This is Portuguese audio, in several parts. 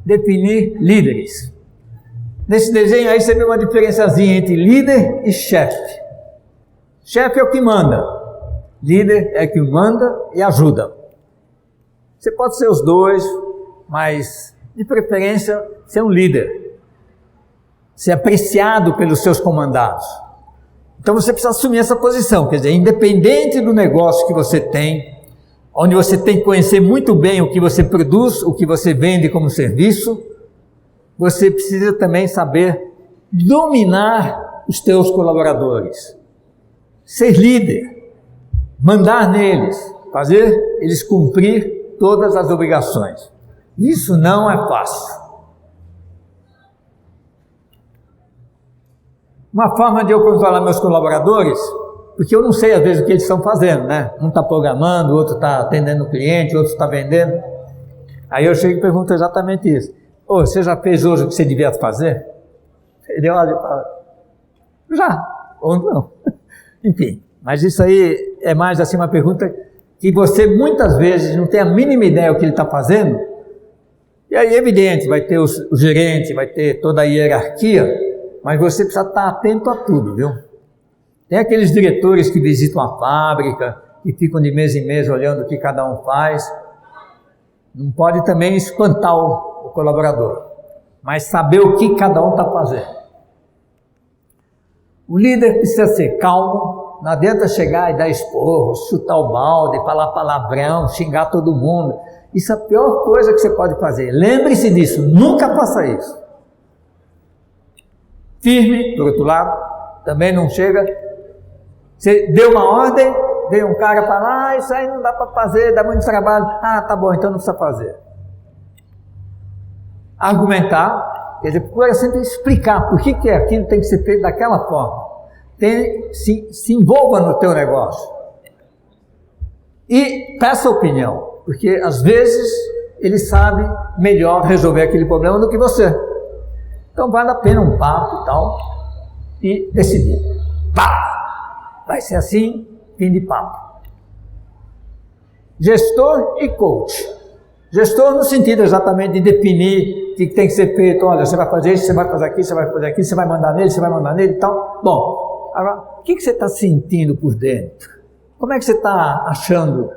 definir líderes. Nesse desenho aí você vê uma diferenciazinha entre líder e chefe. Chefe é o que manda, líder é o que manda e ajuda. Você pode ser os dois, mas de preferência ser um líder, ser apreciado pelos seus comandados. Então você precisa assumir essa posição, quer dizer, independente do negócio que você tem, onde você tem que conhecer muito bem o que você produz, o que você vende como serviço, você precisa também saber dominar os teus colaboradores, ser líder, mandar neles, fazer eles cumprir todas as obrigações. Isso não é fácil. Uma forma de eu controlar meus colaboradores, porque eu não sei às vezes o que eles estão fazendo, né? Um está programando, o outro está atendendo o cliente, o outro está vendendo. Aí eu chego e pergunto exatamente isso. Ô, você já fez hoje o que você devia fazer? Ele olha e fala, já, ou não. Enfim, mas isso aí é mais assim uma pergunta que você muitas vezes não tem a mínima ideia do que ele está fazendo. E aí é evidente, vai ter o gerente, vai ter toda a hierarquia, mas você precisa estar atento a tudo, viu? Tem aqueles diretores que visitam a fábrica, que ficam de mês em mês olhando o que cada um faz. Não pode também espantar o colaborador, mas saber o que cada um está fazendo. O líder precisa ser calmo, não adianta chegar e dar esporro, chutar o balde, falar palavrão, xingar todo mundo. Isso é a pior coisa que você pode fazer. Lembre-se disso, nunca faça isso. Firme, por outro lado, também não chega. Você deu uma ordem, veio um cara falar, isso aí não dá para fazer, dá muito trabalho. Ah, tá bom, então não precisa fazer. Argumentar, quer dizer, procura sempre explicar por que aquilo tem que ser feito daquela forma. Se envolva no teu negócio. E peça opinião, porque às vezes ele sabe melhor resolver aquele problema do que você. Então vale a pena um papo e tal, e decidir. Pá! Vai ser assim, fim de papo. Gestor e coach. Gestor no sentido exatamente de definir o que tem que ser feito. Olha, você vai fazer isso, você vai fazer aquilo, você vai fazer aquilo, você vai mandar nele e tal. Bom, agora, o que você está sentindo por dentro? Como é que você está achando?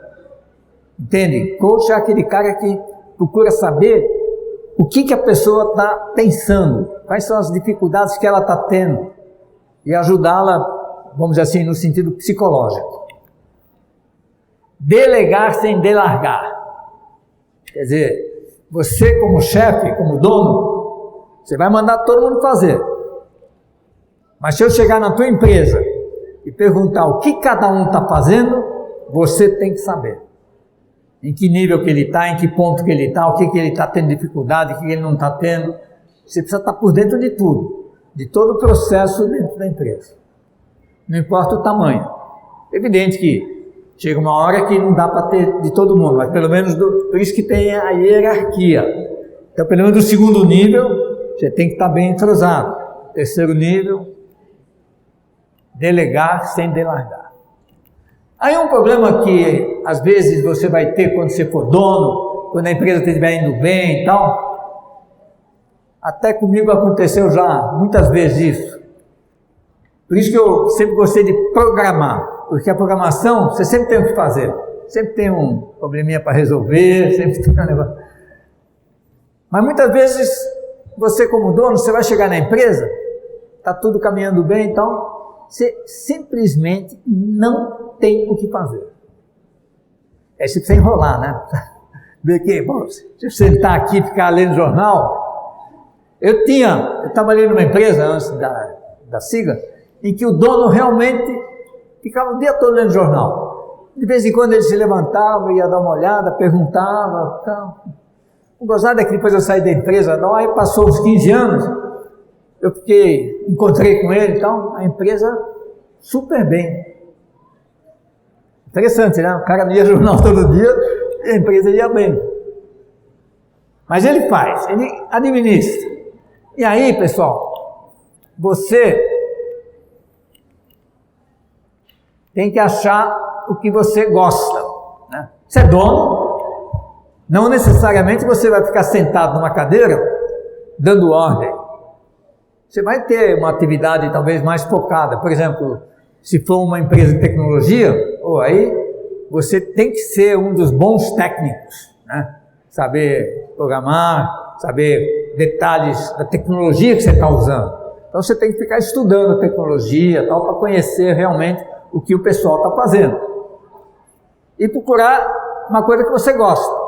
Entende? Coach é aquele cara que procura saber o que a pessoa está pensando, quais são as dificuldades que ela está tendo e ajudá-la, vamos dizer assim, no sentido psicológico. Delegar sem delargar. Quer dizer, você como chefe, como dono, você vai mandar todo mundo fazer. Mas se eu chegar na tua empresa e perguntar o que cada um está fazendo, você tem que saber. Em que nível que ele está, em que ponto que ele está, o que ele está tendo dificuldade, o que ele não está tendo. Você precisa estar por dentro de tudo, de todo o processo dentro da empresa. Não importa o tamanho. Evidente que chega uma hora que não dá para ter de todo mundo, mas pelo menos por isso que tem a hierarquia. Então, pelo menos do segundo nível, você tem que estar bem entrosado. Terceiro nível, delegar sem delargar. Aí um problema que às vezes você vai ter quando você for dono, quando a empresa estiver indo bem e tal. Até comigo aconteceu já muitas vezes isso. Por isso que eu sempre gostei de programar, porque a programação você sempre tem o que fazer, sempre tem um probleminha para resolver, sempre tem um negócio. Mas muitas vezes você como dono, você vai chegar na empresa, está tudo caminhando bem, então você simplesmente não tem o que fazer. Aí você precisa enrolar, né? Ver que, bom, se eu sentar aqui e ficar lendo jornal. Eu trabalhei numa empresa antes da SIGA, em que o dono realmente ficava o dia todo lendo jornal. De vez em quando ele se levantava, ia dar uma olhada, perguntava. Tal. O gozado é que depois eu saí da empresa, não, aí passou uns 15 anos. Eu encontrei com ele, então, a empresa super bem. Interessante, né? O cara lia jornal todo dia e a empresa ia bem. Mas ele administra. E aí, pessoal, você tem que achar o que você gosta. Né? Você é dono, Não necessariamente você vai ficar sentado numa cadeira dando ordem. Você vai ter uma atividade talvez mais focada. Por exemplo, se for uma empresa de tecnologia, aí você tem que ser um dos bons técnicos, né? Saber programar, saber detalhes da tecnologia que você está usando. Então você tem que ficar estudando a tecnologia tal, para conhecer realmente o que o pessoal está fazendo. E procurar uma coisa que você gosta.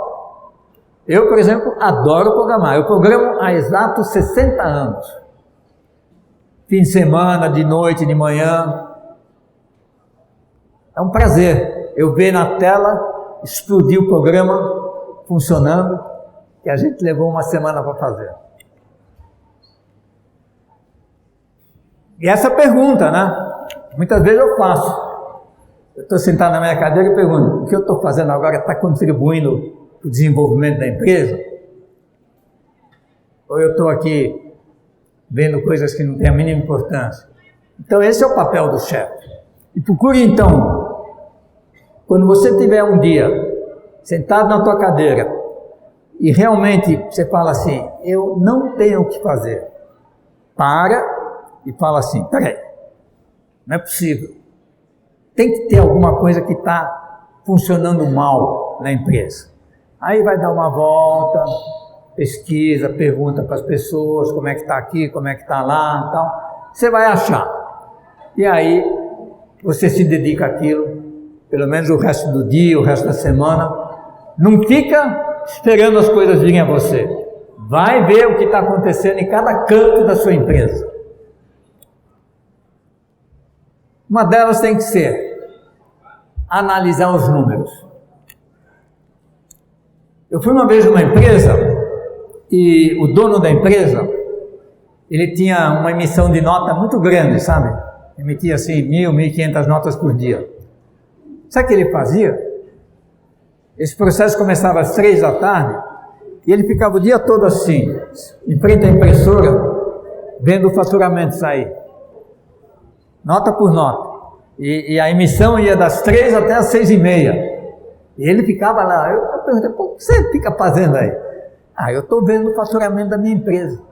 Eu, por exemplo, adoro programar. Eu programo há exatos 60 anos. Fim de semana, de noite, de manhã. É um prazer eu ver na tela explodir o programa funcionando, que a gente levou uma semana para fazer. E essa pergunta, né? Muitas vezes eu faço. Eu estou sentado na minha cadeira e pergunto: o que eu estou fazendo agora está contribuindo para o desenvolvimento da empresa? Ou eu estou aqui vendo coisas que não têm a mínima importância? Então esse é o papel do chefe. E procure então, quando você tiver um dia sentado na tua cadeira e realmente você fala assim: eu não tenho o que fazer, para e fala assim: peraí, não é possível, tem que ter alguma coisa que está funcionando mal na empresa. Aí vai dar uma volta, pesquisa, pergunta para as pessoas como é que está aqui, como é que está lá, tal. Você vai achar. E aí você se dedica àquilo, pelo menos o resto do dia, o resto da semana. Não fica esperando as coisas virem a você. Vai ver o que está acontecendo em cada canto da sua empresa. Uma delas tem que ser analisar os números. Eu fui uma vez numa empresa e o dono da empresa, ele tinha uma emissão de nota muito grande, sabe? Emitia assim 1.000, 1.500 notas por dia. Sabe o que ele fazia? Esse processo começava às 3 da tarde e ele ficava o dia todo assim, em frente à impressora, vendo o faturamento sair, nota por nota. E a emissão ia das 3 até as 6h30. E ele ficava lá. Eu perguntei: o que você fica fazendo aí? Eu estou vendo o faturamento da minha empresa.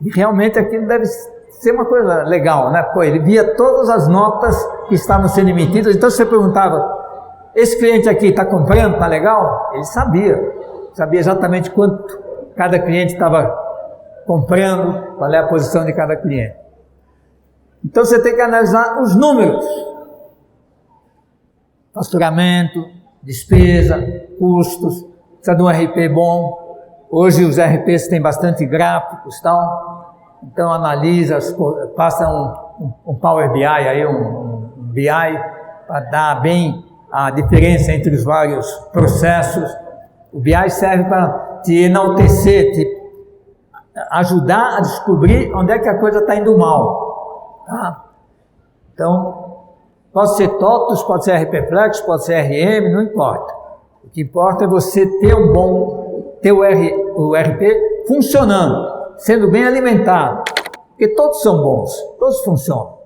E realmente aquilo deve ser uma coisa legal, né? Ele via todas as notas que estavam sendo emitidas. Então você perguntava: esse cliente aqui está comprando, está legal? Ele sabia exatamente quanto cada cliente estava comprando, qual é a posição de cada cliente. Então você tem que analisar os números: faturamento, despesa, custos. Precisa de um RP bom. Hoje os RPs têm bastante gráficos e tal. Então analisa, passa um Power BI aí, um BI, para dar bem a diferença entre os vários processos. O BI serve para te enaltecer, te ajudar a descobrir onde é que a coisa está indo mal. Tá? Então, pode ser TOTUS, pode ser RP Flex, pode ser RM, não importa. O que importa é você ter o RP funcionando, sendo bem alimentado, porque todos são bons, todos funcionam.